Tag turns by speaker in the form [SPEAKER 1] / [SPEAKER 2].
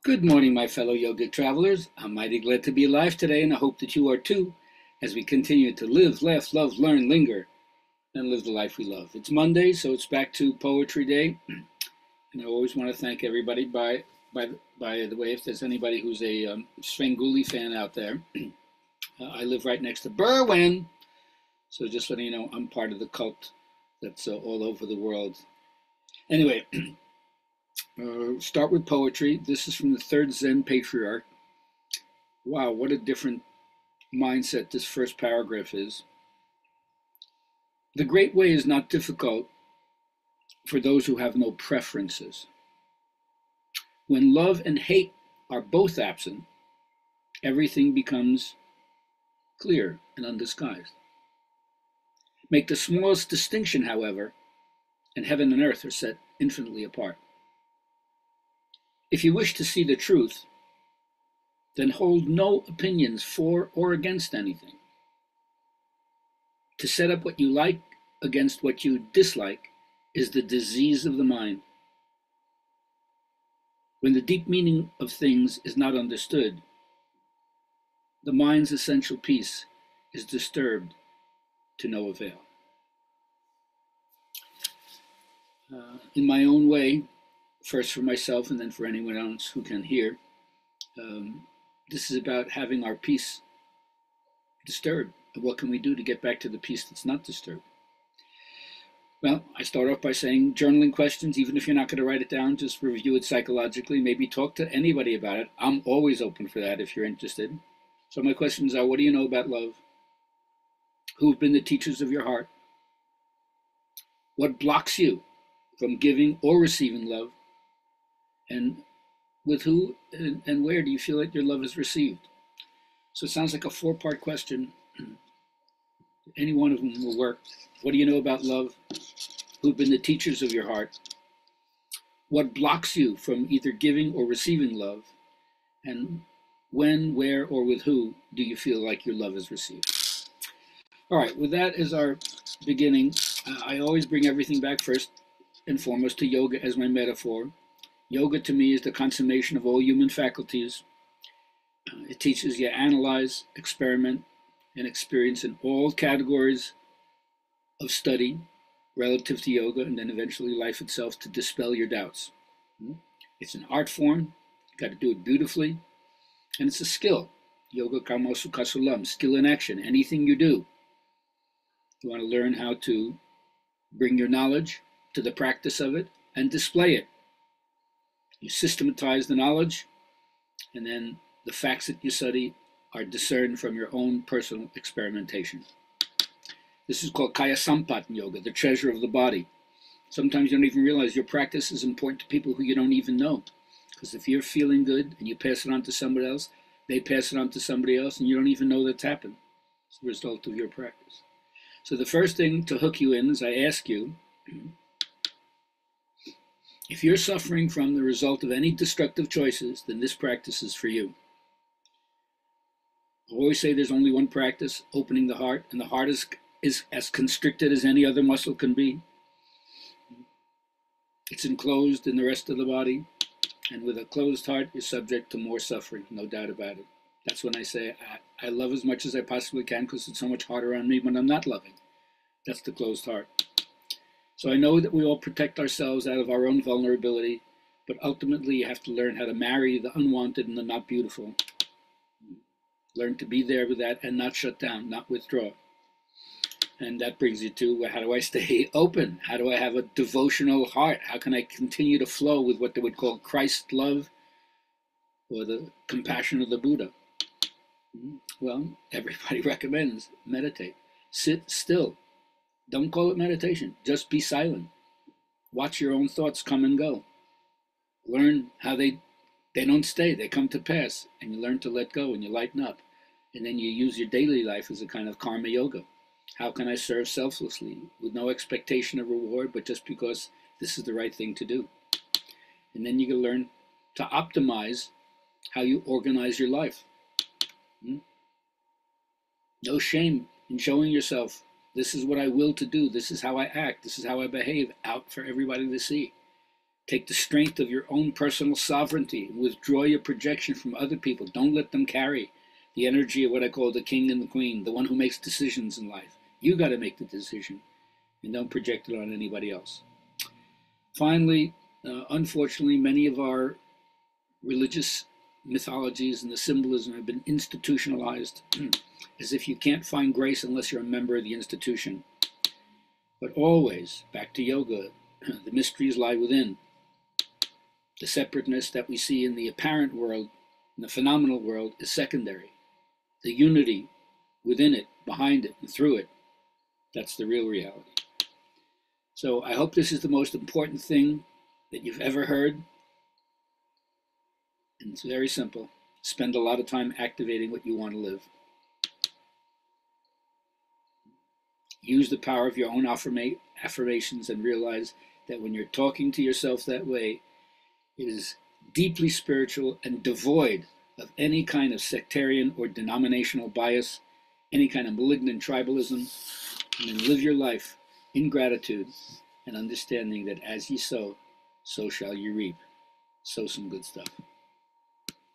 [SPEAKER 1] Good morning, my fellow yogic travelers. I'm mighty glad to be alive today, and I hope that you are too, as we continue to live, laugh, love, learn, linger, and live the life we love. It's Monday, so it's back to Poetry Day, and I always want to thank everybody. By the way, if there's anybody who's a Svengoolie fan out there, I live right next to Berwyn, so just letting you know, I'm part of the cult that's all over the world. Anyway. Start with poetry. This is from the third Zen patriarch. Wow, what a different mindset this first paragraph is. The great way is not difficult for those who have no preferences. When love and hate are both absent, everything becomes clear and undisguised. Make the smallest distinction, however, and heaven and earth are set infinitely apart. If you wish to see the truth, then hold no opinions for or against anything. To set up what you like against what you dislike is the disease of the mind. When the deep meaning of things is not understood, the mind's essential peace is disturbed to no avail. In my own way, first for myself and then for anyone else who can hear, this is about having our peace disturbed. And what can we do to get back to the peace that's not disturbed? Well, I start off by saying journaling questions, even if you're not going to write it down, just review it psychologically, maybe talk to anybody about it. I'm always open for that if you're interested. So my questions are, what do you know about love? Who have been the teachers of your heart? What blocks you from giving or receiving love? And with who and where do you feel that your love is received? So it sounds like a four-part question. Any one of them will work. What do you know about love? Who've been the teachers of your heart? What blocks you from either giving or receiving love? And when, where, or with who do you feel like your love is received? All right, with that as our beginning, I always bring everything back first and foremost to yoga as my metaphor. Yoga to me is the consummation of all human faculties. It teaches you to analyze, experiment, and experience in all categories of study relative to yoga and then eventually life itself to dispel your doubts. It's an art form. You got to do it beautifully. And it's a skill. Yoga karma sukha skill in action. Anything you do, you want to learn how to bring your knowledge to the practice of it and display it. You systematize the knowledge, and then the facts that you study are discerned from your own personal experimentation. This is called Kaya Sampat Yoga, the treasure of the body. Sometimes you don't even realize your practice is important to people who you don't even know. Because if you're feeling good and you pass it on to somebody else, they pass it on to somebody else, and you don't even know that's happened. It's the result of your practice. So the first thing to hook you in is I ask you, if you're suffering from the result of any destructive choices, then this practice is for you. I always say there's only one practice, opening the heart, and the heart is as constricted as any other muscle can be. It's enclosed in the rest of the body, and with a closed heart, you're subject to more suffering, no doubt about it. That's when I say I love as much as I possibly can because it's so much harder on me when I'm not loving. That's the closed heart. So I know that we all protect ourselves out of our own vulnerability, but ultimately you have to learn how to marry the unwanted and the not beautiful. Learn to be there with that and not shut down, not withdraw. And that brings you to, how do I stay open? How do I have a devotional heart? How can I continue to flow with what they would call Christ love or the compassion of the Buddha? Well, everybody recommends meditate. Sit still. Don't call it meditation. Just be silent. Watch your own thoughts come and go. Learn how they don't stay. They come to pass. And you learn to let go and you lighten up. And then you use your daily life as a kind of karma yoga. How can I serve selflessly with no expectation of reward, but just because this is the right thing to do? And then you can learn to optimize how you organize your life. No shame in showing yourself, this is what I will to do, this is how I act, this is how I behave, out for everybody to see. Take the strength of your own personal sovereignty and withdraw your projection from other people. Don't let them carry the energy of what I call the king and the queen, the one who makes decisions in life. You got to make the decision and don't project it on anybody else. Finally, unfortunately, many of our religious mythologies and the symbolism have been institutionalized as if you can't find grace unless you're a member of the institution. But always, back to yoga, the mysteries lie within. The separateness that we see in the apparent world, in the phenomenal world, is secondary. The unity within it, behind it, and through it, that's the real reality. So I hope this is the most important thing that you've ever heard. And it's very simple. Spend a lot of time activating what you want to live. Use the power of your own affirmations and realize that when you're talking to yourself that way, it is deeply spiritual and devoid of any kind of sectarian or denominational bias, any kind of malignant tribalism, and then live your life in gratitude and understanding that as ye sow, so shall you reap. Sow some good stuff.